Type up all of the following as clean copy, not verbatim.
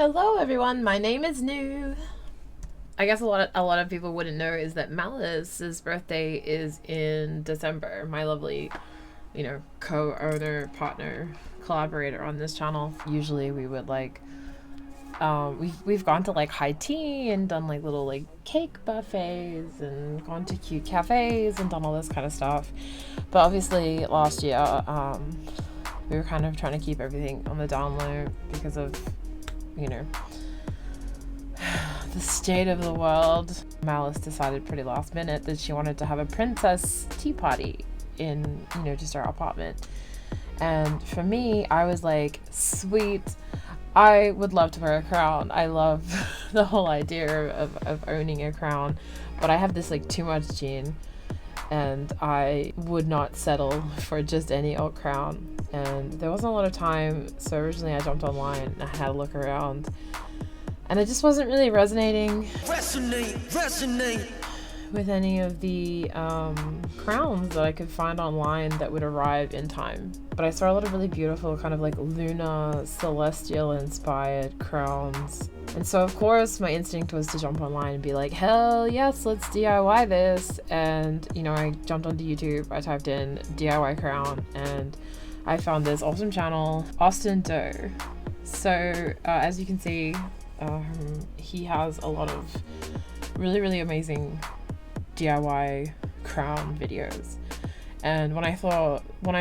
Hello everyone, my name is New. I guess a lot of people wouldn't know is that Malice's birthday is in December. My lovely, co-owner, partner, collaborator on this channel. Usually we would we've gone to like high tea and done like little like cake buffets and gone to cute cafes and done all this kind of stuff. But obviously last year we were kind of trying to keep everything on the down low because of the state of the world. Malice decided pretty last minute that she wanted to have a princess tea party in just our apartment. And for me, I was like, sweet, I would love to wear a crown. I love the whole idea of owning a crown, but I have this like too much gene and I would not settle for just any old crown. And there wasn't a lot of time, so originally I jumped online and I had a look around and it just wasn't really resonating with any of the crowns that I could find online that would arrive in time. But I saw a lot of really beautiful kind of like lunar celestial inspired crowns, and so of course my instinct was to jump online and be like, hell yes, let's DIY this. And I jumped onto YouTube, I typed in DIY crown, and I found this awesome channel, Austin Doe. So as you can see, he has a lot of really amazing DIY crown videos. And when I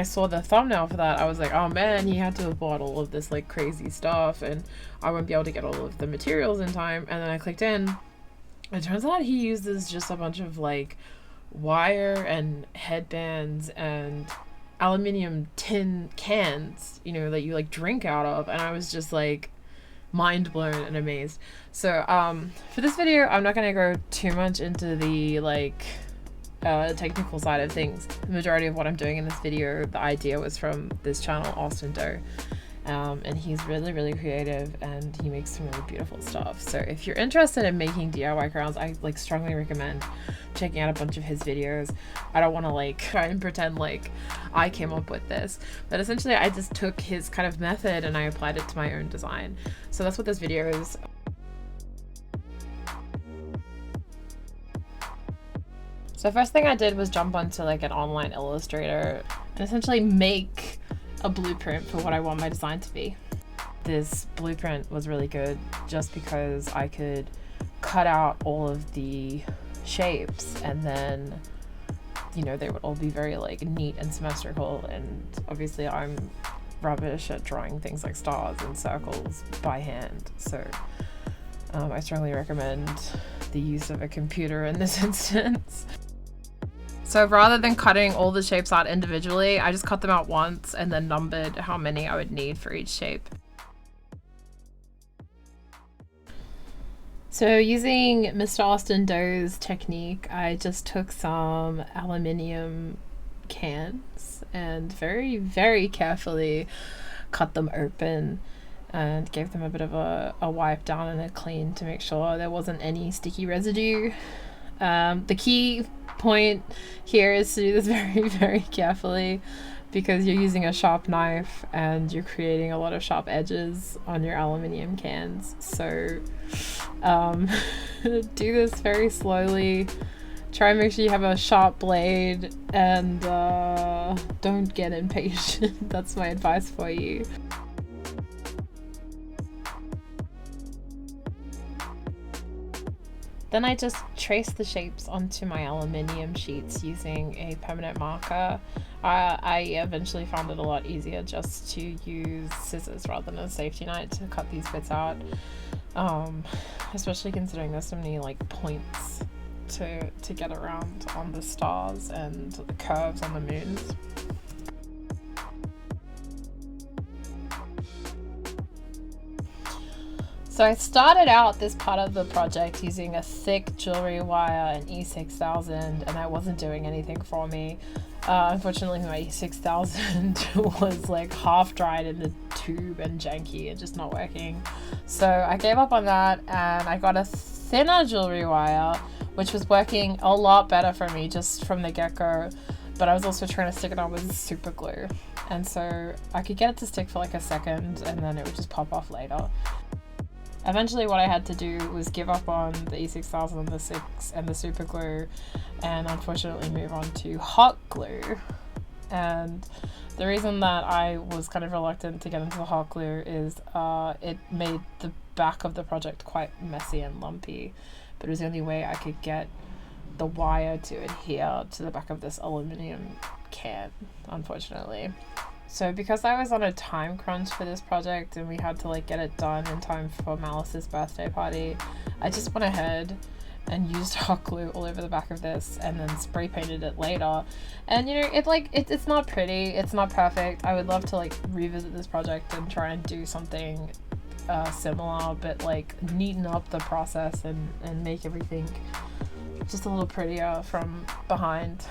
saw the thumbnail for that, I was like, oh man, he had to have bought all of this like crazy stuff and I won't be able to get all of the materials in time. And then I clicked in. It turns out he uses just a bunch of like wire and headbands and aluminium tin cans, that you like drink out of. And I was just like mind blown and amazed. So for this video, I'm not going to go too much into the technical side of things. The majority of what I'm doing in this video, the idea was from this channel, Austin Doe. And he's really creative and he makes some really beautiful stuff. So if you're interested in making DIY crowns, I strongly recommend checking out a bunch of his videos. I don't want to try and pretend like I came up with this, but essentially I just took his kind of method and I applied it to my own design. So that's what this video is. So first thing I did was jump onto an online Illustrator and essentially make a blueprint for what I want my design to be. This blueprint was really good just because I could cut out all of the shapes and then they would all be very neat and symmetrical, and obviously I'm rubbish at drawing things like stars and circles by hand, so I strongly recommend the use of a computer in this instance. So rather than cutting all the shapes out individually, I just cut them out once and then numbered how many I would need for each shape. So using Mr. Austin Doe's technique, I just took some aluminium cans and very carefully cut them open and gave them a bit of a wipe down and a clean to make sure there wasn't any sticky residue. The key point here is to do this very carefully because you're using a sharp knife and you're creating a lot of sharp edges on your aluminium cans. So do this very slowly. Try and make sure you have a sharp blade and don't get impatient. That's my advice for you. Then I just traced the shapes onto my aluminium sheets using a permanent marker. I eventually found it a lot easier just to use scissors rather than a safety knife to cut these bits out, especially considering there's so many points to get around on the stars and the curves on the moons. So I started out this part of the project using a thick jewelry wire and E6000, and that wasn't doing anything for me. Unfortunately, my E6000 was half dried in the tube and janky and just not working. So I gave up on that and I got a thinner jewelry wire, which was working a lot better for me just from the get-go. But I was also trying to stick it on with super glue. And so I could get it to stick for a second and then it would just pop off later. Eventually what I had to do was give up on the E6000 and the 6 and the super glue, and unfortunately move on to hot glue. And the reason that I was kind of reluctant to get into the hot glue is it made the back of the project quite messy and lumpy, but it was the only way I could get the wire to adhere to the back of this aluminum can, unfortunately. So because I was on a time crunch for this project and we had to like get it done in time for Malice's birthday party, I just went ahead and used hot glue all over the back of this and then spray painted it later. And you know, it's not pretty, it's not perfect. I would love to like revisit this project and try and do something similar, but like neaten up the process and make everything just a little prettier from behind.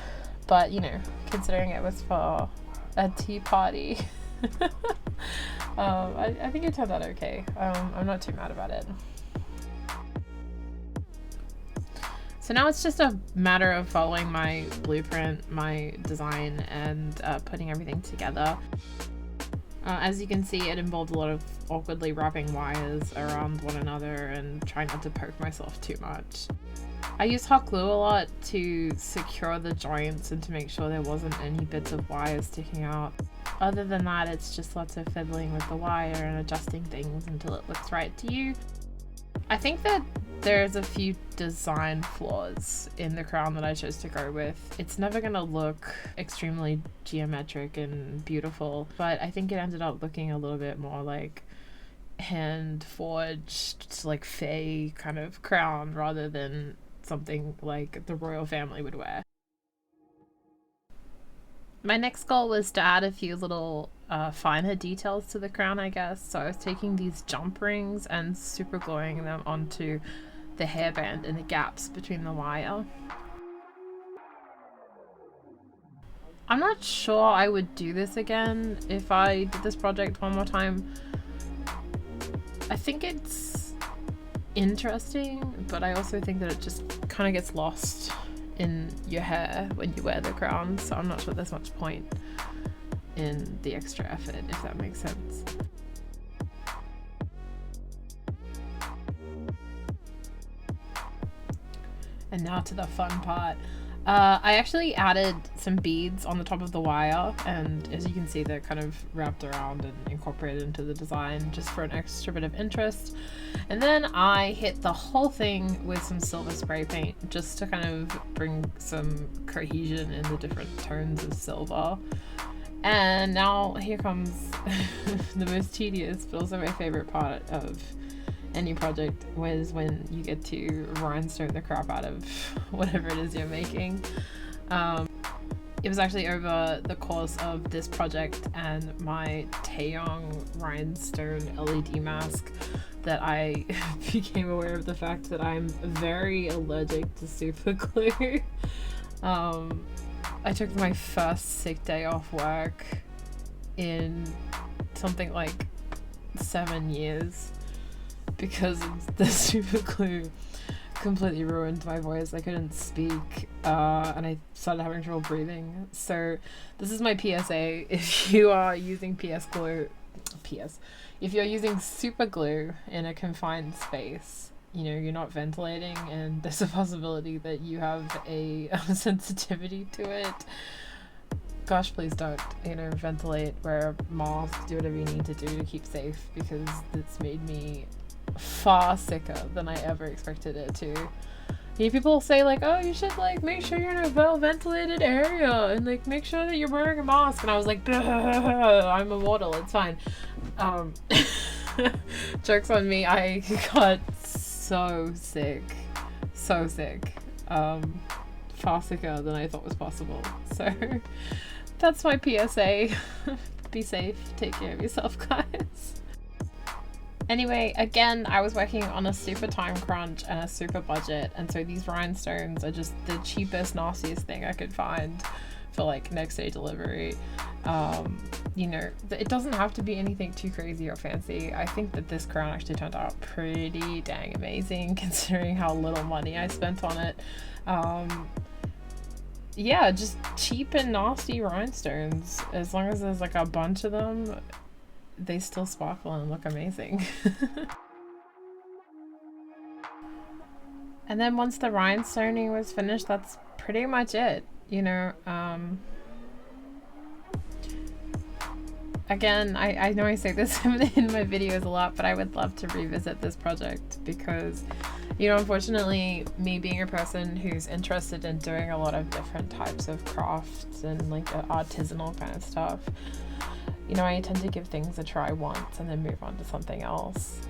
But you know, considering it was for a tea party, I think it turned out okay. I'm not too mad about it. So now it's just a matter of following my blueprint, my design, and putting everything together. As you can see, it involved a lot of awkwardly wrapping wires around one another and trying not to poke myself too much. I used hot glue a lot to secure the joints and to make sure there wasn't any bits of wire sticking out. Other than that, it's just lots of fiddling with the wire and adjusting things until it looks right to you. I think that there's a few design flaws in the crown that I chose to go with. It's never gonna look extremely geometric and beautiful, but I think it ended up looking a little bit more like hand forged, like fey kind of crown rather than something like the royal family would wear. My next goal was to add a few little finer details to the crown, I guess. So I was taking these jump rings and super gluing them onto the hairband in the gaps between the wire. I'm not sure I would do this again if I did this project one more time. I think it's interesting, but I also think that it just kind of gets lost in your hair when you wear the crown, so I'm not sure there's much point in the extra effort, if that makes sense. And now to the fun part. I actually added some beads on the top of the wire, and as you can see, they're kind of wrapped around and incorporated into the design just for an extra bit of interest. And then I hit the whole thing with some silver spray paint just to kind of bring some cohesion in the different tones of silver. And now here comes the most tedious but also my favorite part of any project, was when you get to rhinestone the crap out of whatever it is you're making. It was actually over the course of this project and my Taeyong rhinestone LED mask that I became aware of the fact that I'm very allergic to super glue. I took my first sick day off work in something like 7 years because the super glue completely ruined my voice. I couldn't speak and I started having trouble breathing. So this is my PSA. If you are using if you're using super glue in a confined space, you know, you're not ventilating and there's a possibility that you have a sensitivity to it, gosh, please don't, you know, ventilate, wear a mask, do whatever you need to do to keep safe, because it's made me far sicker than I ever expected it to. You people say like, oh, you should like make sure you're in a well ventilated area and like make sure that you're wearing a mask, and I was like, I'm immortal, it's fine. Jokes on me, I got so sick, far sicker than I thought was possible. So that's my PSA. Be safe, take care of yourself, guys. Anyway, again, I was working on a super time crunch and a super budget, and so these rhinestones are just the cheapest, nastiest thing I could find for like next day delivery. You know, it doesn't have to be anything too crazy or fancy. I think that this crown actually turned out pretty dang amazing considering how little money I spent on it. Yeah, just cheap and nasty rhinestones. As long as there's like a bunch of them, they still sparkle and look amazing. And then once the rhinestoning was finished, that's pretty much it, you know. Again, I know I say this in my videos a lot, but I would love to revisit this project because, you know, unfortunately, me being a person who's interested in doing a lot of different types of crafts and like artisanal kind of stuff, you know, I tend to give things a try once and then move on to something else.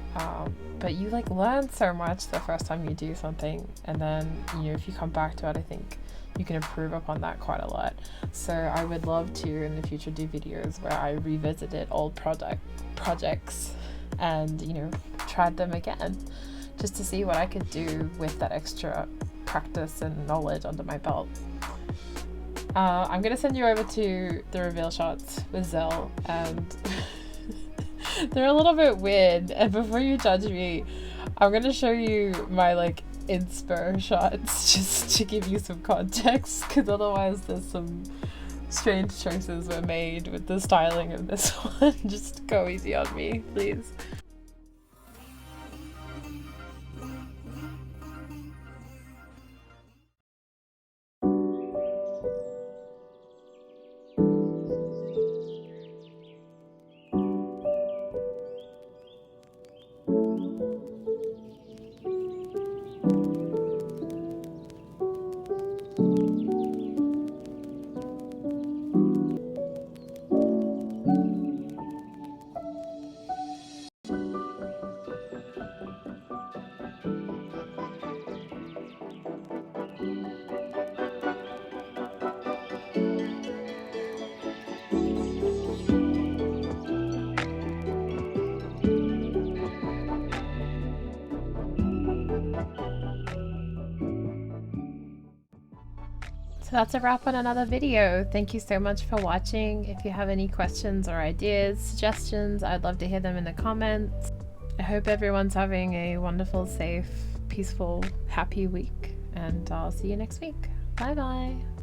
But you like learn so much the first time you do something, and then, you know, if you come back to it, I think you can improve upon that quite a lot. So I would love to in the future do videos where I revisited old projects and, you know, tried them again just to see what I could do with that extra practice and knowledge under my belt. I'm gonna send you over to the reveal shots with Zell, and they're a little bit weird, and before you judge me, I'm gonna show you my like inspo shots just to give you some context, because otherwise there's some strange choices were made with the styling of this one. Just go easy on me, please. So that's a wrap on another video. Thank you so much for watching. If you have any questions or ideas, suggestions, I'd love to hear them in the comments. I hope everyone's having a wonderful, safe, peaceful, happy week, and I'll see you next week. Bye bye.